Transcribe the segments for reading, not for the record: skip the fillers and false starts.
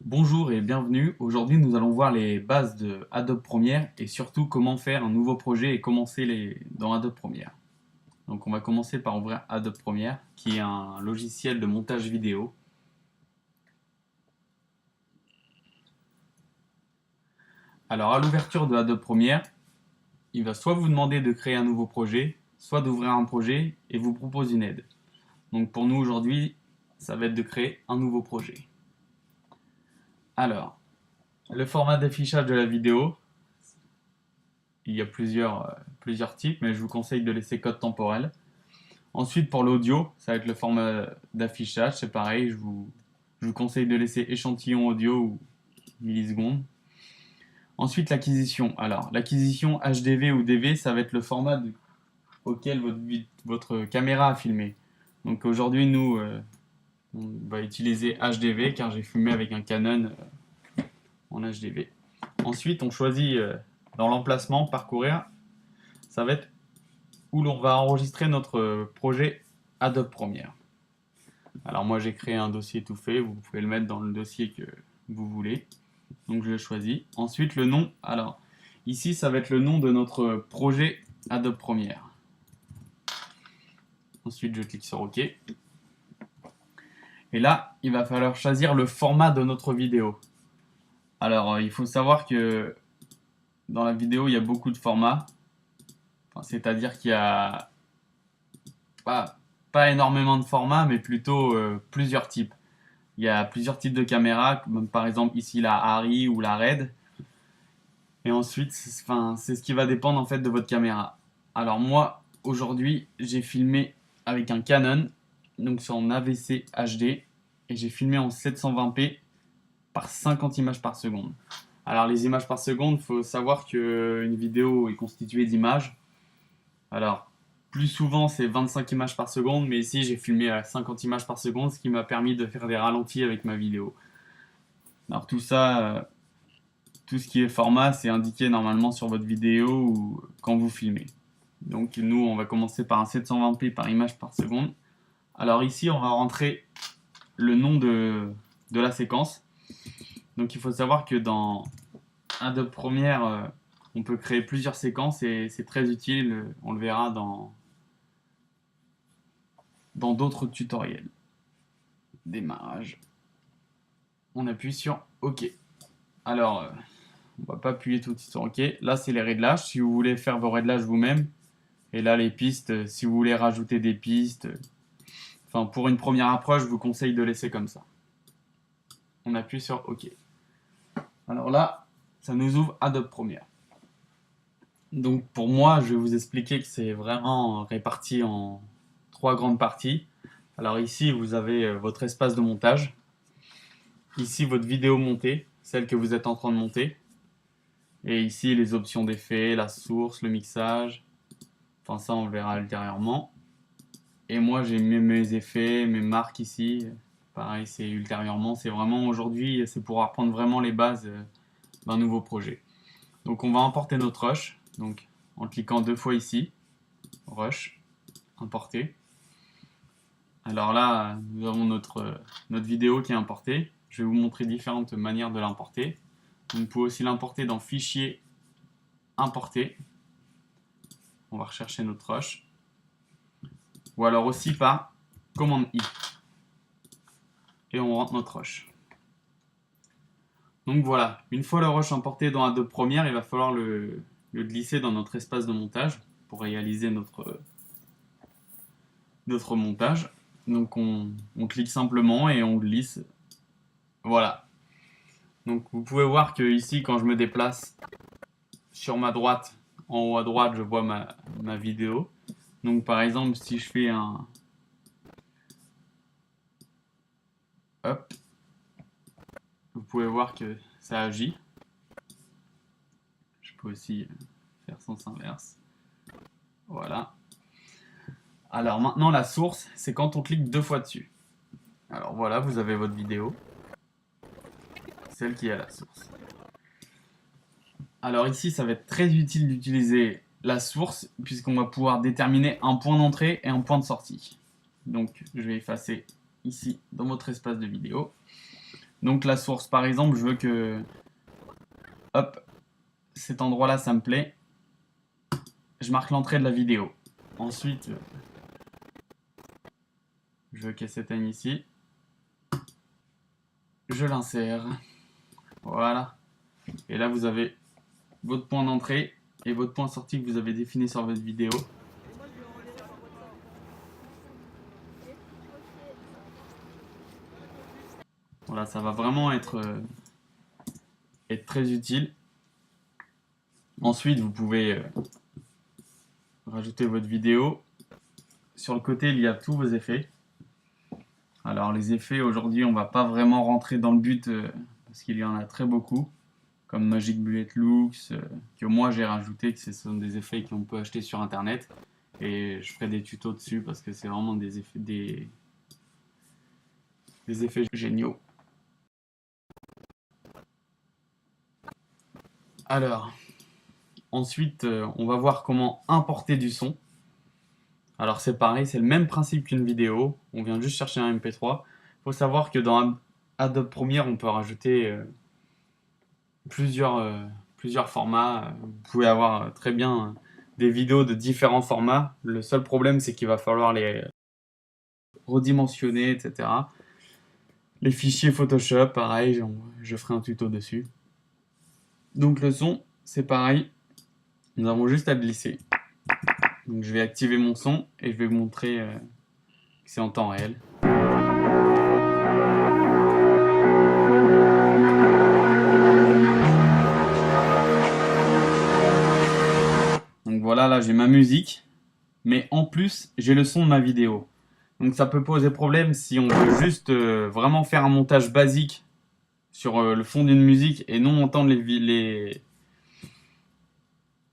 Bonjour et bienvenue. Aujourd'hui, nous allons voir les bases de Adobe Premiere et surtout comment faire un nouveau projet et commencer dans Adobe Premiere. Donc, on va commencer par ouvrir Adobe Premiere, qui est un logiciel de montage vidéo. Alors, à l'ouverture de Adobe Premiere, il va soit vous demander de créer un nouveau projet, soit d'ouvrir un projet et vous propose une aide. Donc, pour nous aujourd'hui, ça va être de créer un nouveau projet. Alors, le format d'affichage de la vidéo, il y a plusieurs types, mais je vous conseille de laisser code temporel. Ensuite, pour l'audio, ça va être le format d'affichage, c'est pareil, je vous conseille de laisser échantillon audio ou millisecondes. Ensuite, l'acquisition. Alors, l'acquisition HDV ou DV, ça va être le format auquel votre caméra a filmé. Donc aujourd'hui, nous, on va utiliser HDV car j'ai filmé avec un Canon en HDV. Ensuite, on choisit dans l'emplacement, parcourir, ça va être où l'on va enregistrer notre projet Adobe Premiere. Alors moi j'ai créé un dossier tout fait, vous pouvez le mettre dans le dossier que vous voulez. Donc je le choisis. Ensuite le nom, alors ici ça va être le nom de notre projet Adobe Premiere. Ensuite je clique sur OK. Et là il va falloir choisir le format de notre vidéo. Alors il faut savoir que dans la vidéo il y a beaucoup de formats. C'est-à-dire qu'il y a pas énormément de formats mais plutôt plusieurs types. Il y a plusieurs types de caméras, comme par exemple ici la Arri ou la Red. Et ensuite, c'est ce qui va dépendre en fait de votre caméra. Alors moi, aujourd'hui, j'ai filmé avec un Canon, donc sur en AVC HD, et j'ai filmé en 720p par 50 images par seconde. Alors les images par seconde, il faut savoir qu'une vidéo est constituée d'images. Alors, plus souvent, c'est 25 images par seconde, mais ici, j'ai filmé à 50 images par seconde, ce qui m'a permis de faire des ralentis avec ma vidéo. Alors tout ça, tout ce qui est format, c'est indiqué normalement sur votre vidéo ou quand vous filmez. Donc nous, on va commencer par un 720p par image par seconde. Alors ici, on va rentrer le nom de la séquence. Donc il faut savoir que dans Adobe Premiere, on peut créer plusieurs séquences et c'est très utile. On le verra dans d'autres tutoriels. Démarrage. On appuie sur OK. Alors, on va pas appuyer tout de suite sur OK. Là, c'est les réglages. Si vous voulez faire vos réglages vous-même. Et là, les pistes, si vous voulez rajouter des pistes. Enfin, pour une première approche, je vous conseille de laisser comme ça. On appuie sur OK. Alors là, ça nous ouvre Adobe Premiere. Donc pour moi, je vais vous expliquer que c'est vraiment réparti en trois grandes parties. Alors ici, vous avez votre espace de montage. Ici, votre vidéo montée, celle que vous êtes en train de monter. Et ici, les options d'effets, la source, le mixage. Enfin, ça, on le verra ultérieurement. Et moi, j'ai mis mes effets, mes marques ici. Pareil, c'est ultérieurement. C'est vraiment aujourd'hui, c'est pour apprendre vraiment les bases d'un nouveau projet. Donc, on va importer notre rush. Donc, en cliquant deux fois ici, rush, importer. Alors là, nous avons notre vidéo qui est importée. Je vais vous montrer différentes manières de l'importer. Vous pouvez aussi l'importer dans Fichier, Importer. On va rechercher notre rush. Ou alors aussi par commande I. Et on rentre notre rush. Donc voilà, une fois le rush importé dans Adobe Premiere, il va falloir le glisser dans notre espace de montage pour réaliser notre montage. Donc on clique simplement et on glisse. Voilà. Donc vous pouvez voir que ici, quand je me déplace sur ma droite, en haut à droite, je vois ma vidéo. Donc par exemple, si je fais un... Hop. Vous pouvez voir que ça agit. Je peux aussi faire sens inverse. Voilà. Alors maintenant, la source, c'est quand on clique deux fois dessus. Alors voilà, vous avez votre vidéo. Celle qui est à la source. Alors ici, ça va être très utile d'utiliser la source, puisqu'on va pouvoir déterminer un point d'entrée et un point de sortie. Donc je vais effacer ici, dans votre espace de vidéo. Donc la source, par exemple, je veux que, hop, cet endroit-là, ça me plaît. Je marque l'entrée de la vidéo. Ensuite, je veux qu'elle s'éteigne ici. Je l'insère. Voilà. Et là, vous avez votre point d'entrée et votre point de sortie que vous avez défini sur votre vidéo. Voilà, ça va vraiment être très utile. Ensuite, vous pouvez rajouter votre vidéo. Sur le côté, il y a tous vos effets. Alors les effets, aujourd'hui, on va pas vraiment rentrer dans le but parce qu'il y en a très beaucoup, comme Magic Bullet Looks, que moi j'ai rajouté, que ce sont des effets qu'on peut acheter sur internet. Et je ferai des tutos dessus parce que c'est vraiment des effets géniaux. Alors, ensuite, on va voir comment importer du son. Alors c'est pareil, c'est le même principe qu'une vidéo. On vient juste chercher un MP3. Il faut savoir que dans Adobe Premiere, on peut rajouter plusieurs formats. Vous pouvez avoir très bien des vidéos de différents formats. Le seul problème, c'est qu'il va falloir les redimensionner, etc. Les fichiers Photoshop, pareil, je ferai un tuto dessus. Donc le son, c'est pareil. Nous avons juste à le glisser. Donc je vais activer mon son et je vais vous montrer que c'est en temps réel. Donc voilà, là j'ai ma musique, mais en plus j'ai le son de ma vidéo. Donc ça peut poser problème si on veut juste vraiment faire un montage basique sur le fond d'une musique et non entendre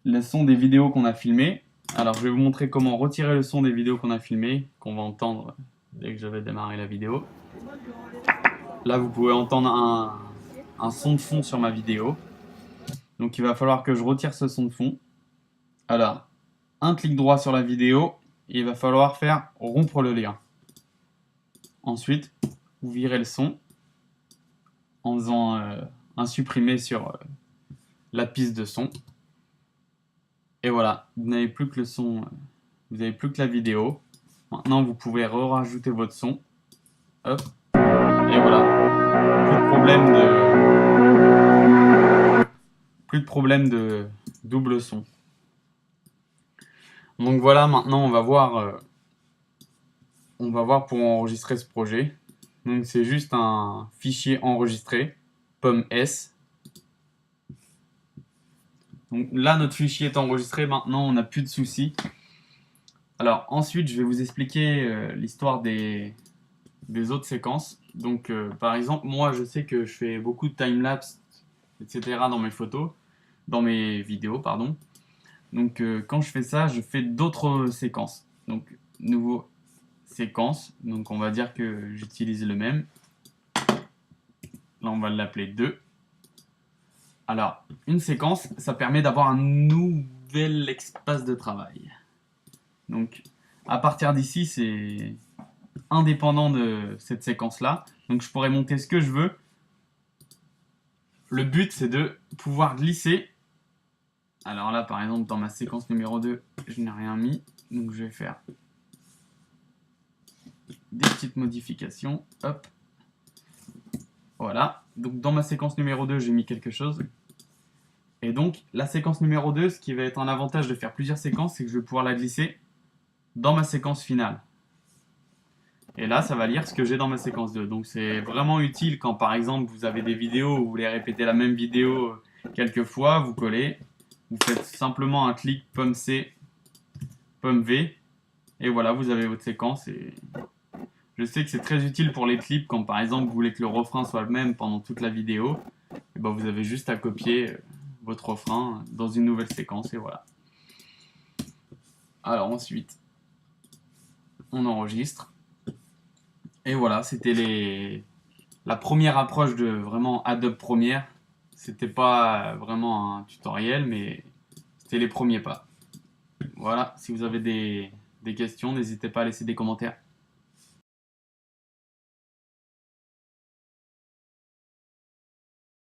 le son des vidéos qu'on a filmées. Alors je vais vous montrer comment retirer le son des vidéos qu'on a filmées, qu'on va entendre dès que je vais démarrer la vidéo. Là vous pouvez entendre un son de fond sur ma vidéo. Donc il va falloir que je retire ce son de fond. Alors, un clic droit sur la vidéo, et il va falloir faire rompre le lien. Ensuite, vous virez le son en faisant un supprimer sur la piste de son. Et voilà, vous n'avez plus que le son, vous n'avez plus que la vidéo. Maintenant, vous pouvez rajouter votre son. Hop. Et voilà. Plus de problème de double son. Donc voilà, maintenant on va voir pour enregistrer ce projet. Donc c'est juste un fichier enregistré, pomme S. Donc là notre fichier est enregistré, maintenant on n'a plus de soucis. Alors ensuite je vais vous expliquer l'histoire des autres séquences. Donc par exemple moi je sais que je fais beaucoup de timelapse, etc. dans mes photos, dans mes vidéos pardon. Donc quand je fais ça, je fais d'autres séquences. Donc nouveau séquence, donc on va dire que j'utilise le même. Là on va l'appeler 2. Alors, une séquence, ça permet d'avoir un nouvel espace de travail. Donc, à partir d'ici, c'est indépendant de cette séquence-là. Donc, je pourrais monter ce que je veux. Le but, c'est de pouvoir glisser. Alors là, par exemple, dans ma séquence numéro 2, je n'ai rien mis. Donc, je vais faire des petites modifications. Hop. Voilà. Donc, dans ma séquence numéro 2, j'ai mis quelque chose. Et donc, la séquence numéro 2, ce qui va être un avantage de faire plusieurs séquences, c'est que je vais pouvoir la glisser dans ma séquence finale. Et là, ça va lire ce que j'ai dans ma séquence 2. Donc, c'est vraiment utile quand, par exemple, vous avez des vidéos où vous voulez répéter la même vidéo quelques fois, vous collez, vous faites simplement un clic pomme C, pomme V, et voilà, vous avez votre séquence. Et je sais que c'est très utile pour les clips quand, par exemple, vous voulez que le refrain soit le même pendant toute la vidéo. Et ben, vous avez juste à copier votre refrain dans une nouvelle séquence, et voilà. Alors ensuite, on enregistre. Et voilà, c'était la première approche de vraiment Adobe Premiere. C'était pas vraiment un tutoriel, mais c'était les premiers pas. Voilà, si vous avez des questions, n'hésitez pas à laisser des commentaires.